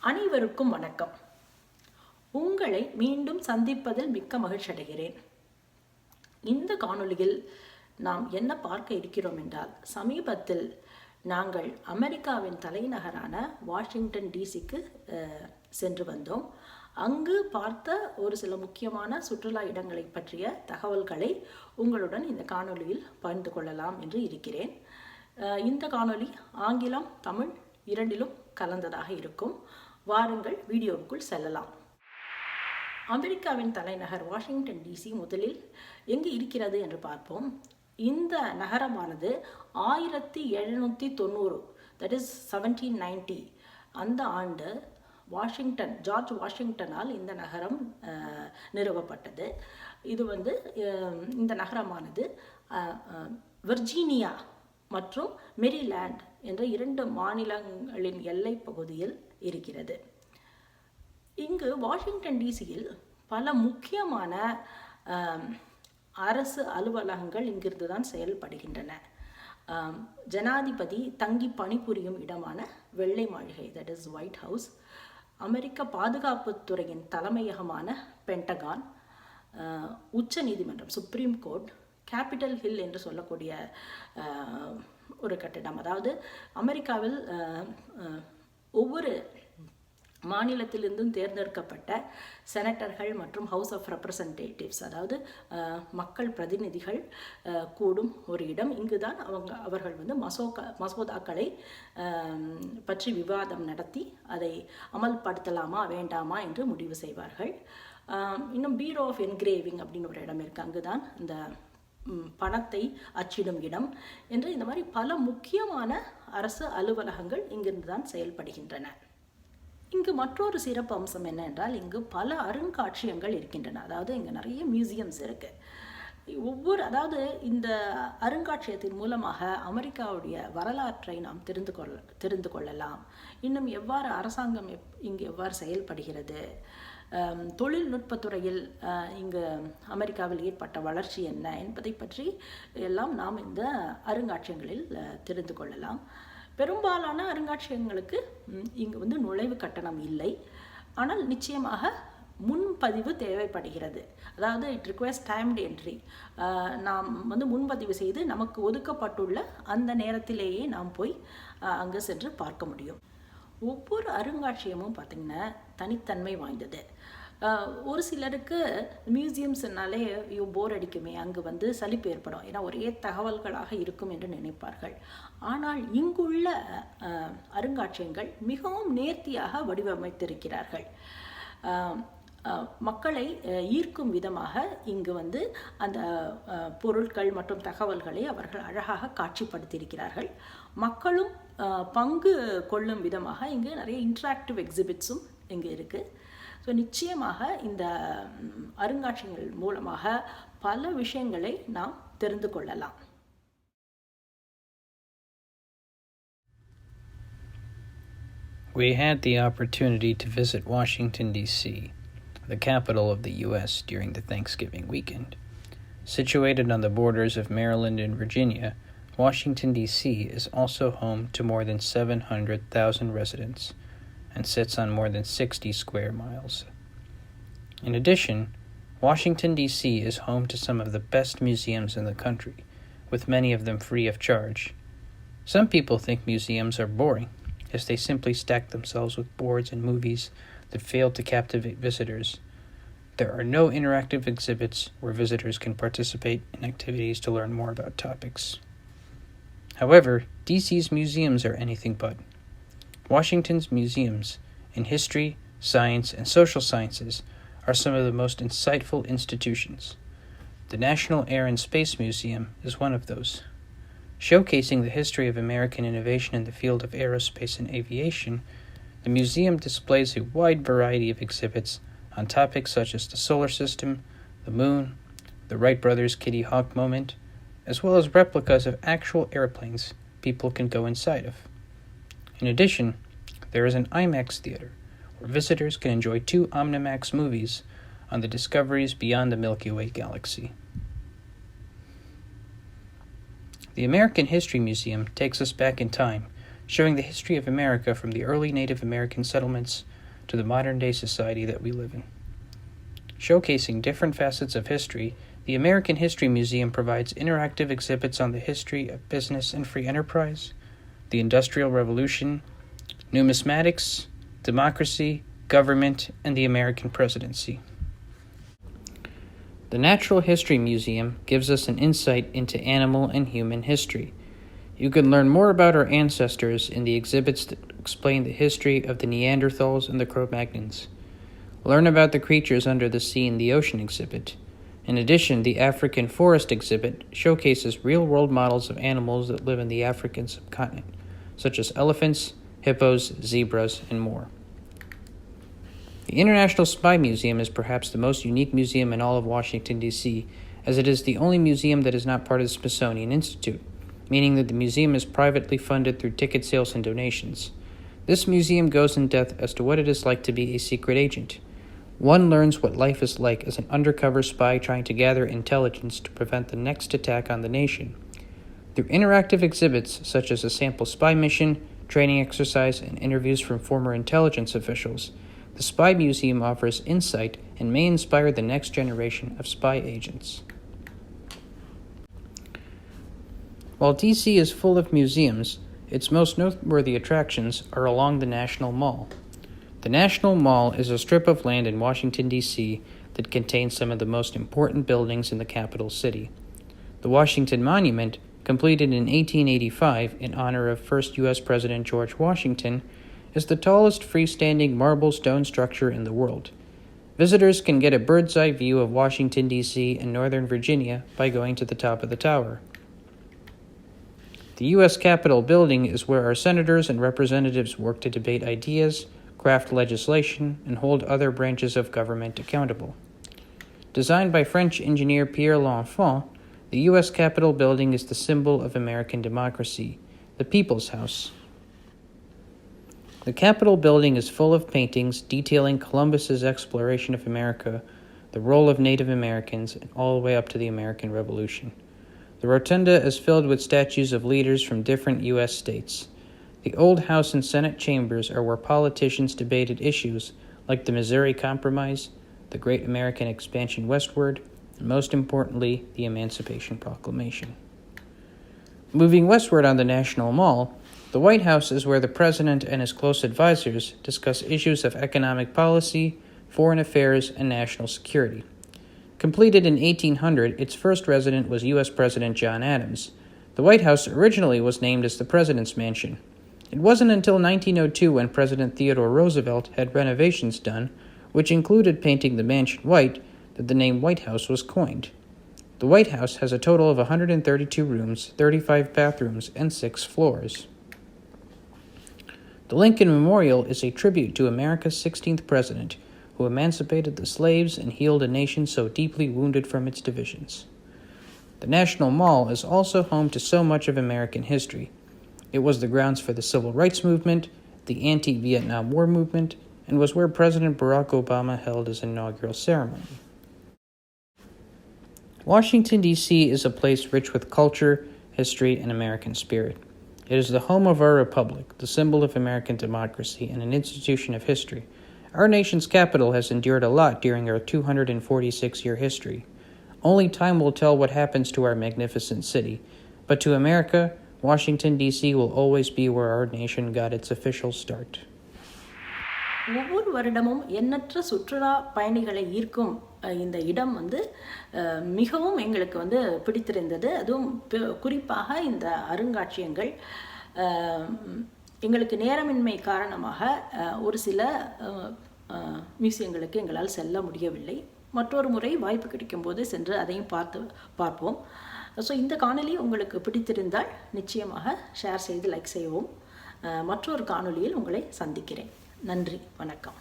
அனைவருக்கும் வணக்கம். உங்களை மீண்டும் சந்திப்பதில் மிக்க மகிழ்ச்சி அடைகிறேன். இந்த காணொளியில் நாம் என்ன பார்க்க இருக்கிறோம் என்றால், சமீபத்தில் நாங்கள் அமெரிக்காவின் தலைநகரான வாஷிங்டன் டிசிக்கு சென்று வந்தோம். அங்கு பார்த்த ஒரு சில முக்கியமான சுற்றுலா இடங்களை பற்றிய தகவல்களை உங்களுடன் இந்த காணொளியில் பகிர்ந்து கொள்ளலாம் என்று இருக்கிறேன். இந்த காணொளி ஆங்கிலம், தமிழ் இரண்டிலும் கலந்ததாக இருக்கும். வாருங்கள் வீடியோவுக்குள் செல்லலாம். அமெரிக்காவின் தலைநகர் வாஷிங்டன் டிசி முதலில் எங்கு இருக்கிறது என்று பார்ப்போம். இந்த நகரமானது 1790, தட் இஸ் 1790 அந்த ஆண்டு ஜார்ஜ் வாஷிங்டனால் இந்த நகரம் நிறுவப்பட்டது. இது இந்த நகரமானது வெர்ஜீனியா மற்றும் மேரிலாண்ட் என்ற 2 மாநிலங்களின் எல்லை பகுதியில் இருக்கிறது. இங்கு வாஷிங்டன் டிசியில் பல முக்கியமான அரசு அலுவலகங்கள் இங்கிருந்து தான் செயல்படுகின்றன. ஜனாதிபதி தங்கி பணிபுரியும் இடமான வெள்ளை மாளிகை, தட் இஸ் ஒயிட் ஹவுஸ், அமெரிக்க பாதுகாப்புத்துறையின் தலைமையகமான பென்டகான், உச்ச நீதிமன்றம் சுப்ரீம் கோர்ட், கேபிட்டல் ஹில் என்று சொல்லக்கூடிய ஒரு கட்டிடம். அதாவது அமெரிக்காவில் ஒவ்வொரு மாநிலத்திலிருந்தும் தேர்ந்தெடுக்கப்பட்ட செனட்டர்கள் மற்றும் ஹவுஸ் ஆஃப் ரெப்ரசன்டேட்டிவ்ஸ், அதாவது மக்கள் பிரதிநிதிகள் கூடும் ஒரு இடம். இங்குதான் அவர்கள் மசோதாக்களை பற்றி விவாதம் நடத்தி அதை அமல்படுத்தலாமா வேண்டாமா என்று முடிவு செய்வார்கள். இன்னும் பீரோ ஆஃப் என்கிரேவிங் அப்படின்னு ஒரு இடம் இருக்குது. அங்குதான் இந்த பணத்தை அச்சிடும் இடம் என்று இந்த மாதிரி பல முக்கியமான அரசு அலுவலகங்கள் இங்கிருந்து தான் செயல்படுகின்றன. இங்கு மற்றொரு சிறப்பு அம்சம் என்ன என்றால், இங்கு பல அருங்காட்சியகங்கள் இருக்கின்றன. அதாவது இங்கு நிறைய மியூசியம்ஸ் இருக்கு. அதாவது இந்த அருங்காட்சியகத்தின் மூலமாக அமெரிக்காவுடைய வரலாற்றை நாம் தெரிந்து கொள்ளலாம். இன்னும் எவ்வாறு அரசாங்கம் இங்கு எவ்வாறு செயல்படுகிறது, தொழில்நுட்பத்துறையில் இங்கு அமெரிக்காவில் ஏற்பட்ட வளர்ச்சி என்ன என்பதை பற்றி எல்லாம் நாம் இந்த அருங்காட்சியகங்களில் தெரிந்து கொள்ளலாம். பெரும்பாலான அருங்காட்சியகங்களுக்கு இங்கு நுழைவு கட்டணம் இல்லை. ஆனால் நிச்சயமாக முன்பதிவு தேவைப்படுகிறது. அதாவது இட் ரிக்வயர்ஸ் டைம்டு என்ட்ரி. நாம் முன்பதிவு செய்து நமக்கு ஒதுக்கப்பட்டுள்ள அந்த நேரத்திலேயே நாம் போய் அங்கு சென்று பார்க்க முடியும். ஒவ்வொரு அருங்காட்சியகமும் பார்த்திங்கன்னா தனித்தன்மை வாய்ந்தது. ஒரு சிலருக்கு மியூசியம்ஸ்னாலே போர் அடிக்குமே, அங்கு சலிப்பு ஏற்படும், ஏன்னா ஒரே தகவல்களாக இருக்கும் என்று நினைப்பார்கள். ஆனால் இங்குள்ள அருங்காட்சியகங்கள் மிகவும் நேர்த்தியாக வடிவமைத்திருக்கிறார்கள். மக்களை ஈர்க்கும் விதமாக இங்கு அந்த பொருட்கள் மற்றும் தகவல்களை அவர்கள் அழகாக காட்சிப்படுத்தியிருக்கிறார்கள். மக்களும் பங்கு கொள்ளும் விதமாக இங்கு நிறைய இன்ட்ராக்டிவ் எக்ஸிபிட்ஸும் இங்கு இருக்குது. ஸோ நிச்சயமாக இந்த அருங்காட்சியகங்கள் மூலமாக பல விஷயங்களை நாம் தெரிந்து கொள்ளலாம். We had the opportunity to visit Washington, D.C., the capital of the U.S., during the Thanksgiving weekend. Situated on the borders of Maryland and Virginia, Washington, D.C. is also home to more than 700,000 residents and sits on more than 60 square miles. In addition, Washington, D.C. is home to some of the best museums in the country, with many of them free of charge. Some people think museums are boring, as they simply stack themselves with boards and movies that fail to captivate visitors. There are no interactive exhibits where visitors can participate in activities to learn more about topics. However, DC's museums are anything but. Washington's museums in history, science, and social sciences are some of the most insightful institutions. The National Air and Space Museum is one of those. Showcasing the history of American innovation in the field of aerospace and aviation, the museum displays a wide variety of exhibits on topics such as the solar system, the moon, the Wright brothers' Kitty Hawk moment, as well as replicas of actual airplanes people can go inside of. In addition, there is an IMAX theater where visitors can enjoy 2 Omnimax movies on the discoveries beyond the Milky Way galaxy. The American History Museum takes us back in time, showing the history of America from the early Native American settlements to the modern-day society that we live in. Showcasing different facets of history, the American History Museum provides interactive exhibits on the history of business and free enterprise, the Industrial Revolution, numismatics, democracy, government, and the American presidency. The Natural History Museum gives us an insight into animal and human history. You can learn more about our ancestors in the exhibits that explain the history of the Neanderthals and the Cro-Magnons. Learn about the creatures under the sea in the ocean exhibit. In addition, the African Forest exhibit showcases real-world models of animals that live in the African subcontinent, such as elephants, hippos, zebras, and more. The International Spy Museum is perhaps the most unique museum in all of Washington, D.C., as it is the only museum that is not part of the Smithsonian Institute, meaning that the museum is privately funded through ticket sales and donations. This museum goes in depth as to what it is like to be a secret agent. One learns what life is like as an undercover spy trying to gather intelligence to prevent the next attack on the nation. Through interactive exhibits such as a sample spy mission, training exercise, and interviews from former intelligence officials, the Spy Museum offers insight and may inspire the next generation of spy agents. While D.C. is full of museums, its most noteworthy attractions are along the National Mall. The National Mall is a strip of land in Washington, D.C. that contains some of the most important buildings in the capital city. The Washington Monument, completed in 1885 in honor of first U.S. President George Washington, is the tallest freestanding marble stone structure in the world. Visitors can get a bird's-eye view of Washington, D.C. and Northern Virginia by going to the top of the tower. The U.S. Capitol building is where our senators and representatives work to debate ideas, craft legislation, and hold other branches of government accountable. Designed by French engineer Pierre L'Enfant, the U.S. Capitol building is the symbol of American democracy, the People's House. The Capitol building is full of paintings detailing Columbus's exploration of America, the role of Native Americans, and all the way up to the American Revolution. The rotunda is filled with statues of leaders from different U.S. states. The old House and Senate chambers are where politicians debated issues like the Missouri Compromise, the Great American Expansion westward, and most importantly, the Emancipation Proclamation. Moving westward on the National Mall, the White House is where the president and his close advisors discuss issues of economic policy, foreign affairs, and national security. Completed in 1800, its first resident was U.S. President John Adams. The White House originally was named as the President's Mansion. It wasn't until 1902 when President Theodore Roosevelt had renovations done, which included painting the mansion white, that the name White House was coined. The White House has a total of 132 rooms, 35 bathrooms, and 6 floors. The Lincoln Memorial is a tribute to America's 16th president, who emancipated the slaves and healed a nation so deeply wounded from its divisions. The National Mall is also home to so much of American history. It was the grounds for the Civil Rights Movement, the anti-Vietnam War movement, and was where President Barack Obama held his inaugural ceremony. Washington, D.C. is a place rich with culture, history, and American spirit. It is the home of our republic, the symbol of American democracy, and an institution of history. Our nation's capital has endured a lot during our 246-year history. Only time will tell what happens to our magnificent city, but to America, Washington, D.C. will always be where our nation got its official start. ஒவ்வொரு வருடமும் எண்ணற்ற சுற்றுலா பயணிகளை ஈர்க்கும் இந்த இடம் மிகவும் எங்களுக்கு பிடித்திருந்தது. அதுவும் குறிப்பாக இந்த அருங்காட்சியகங்கள் எங்களுக்கு நேரமின்மை காரணமாக ஒரு சில மியூசியங்களுக்கு எங்களால் செல்ல முடியவில்லை. மற்றொரு முறை வாய்ப்பு கிடைக்கும்போது சென்று அதையும் பார்ப்போம். ஸோ இந்த காணொளி உங்களுக்கு பிடித்திருந்தால் நிச்சயமாக ஷேர் செய்து லைக் செய்யவும். மற்றொரு காணொளியில் உங்களை சந்திக்கிறேன். நன்றி, வணக்கம்.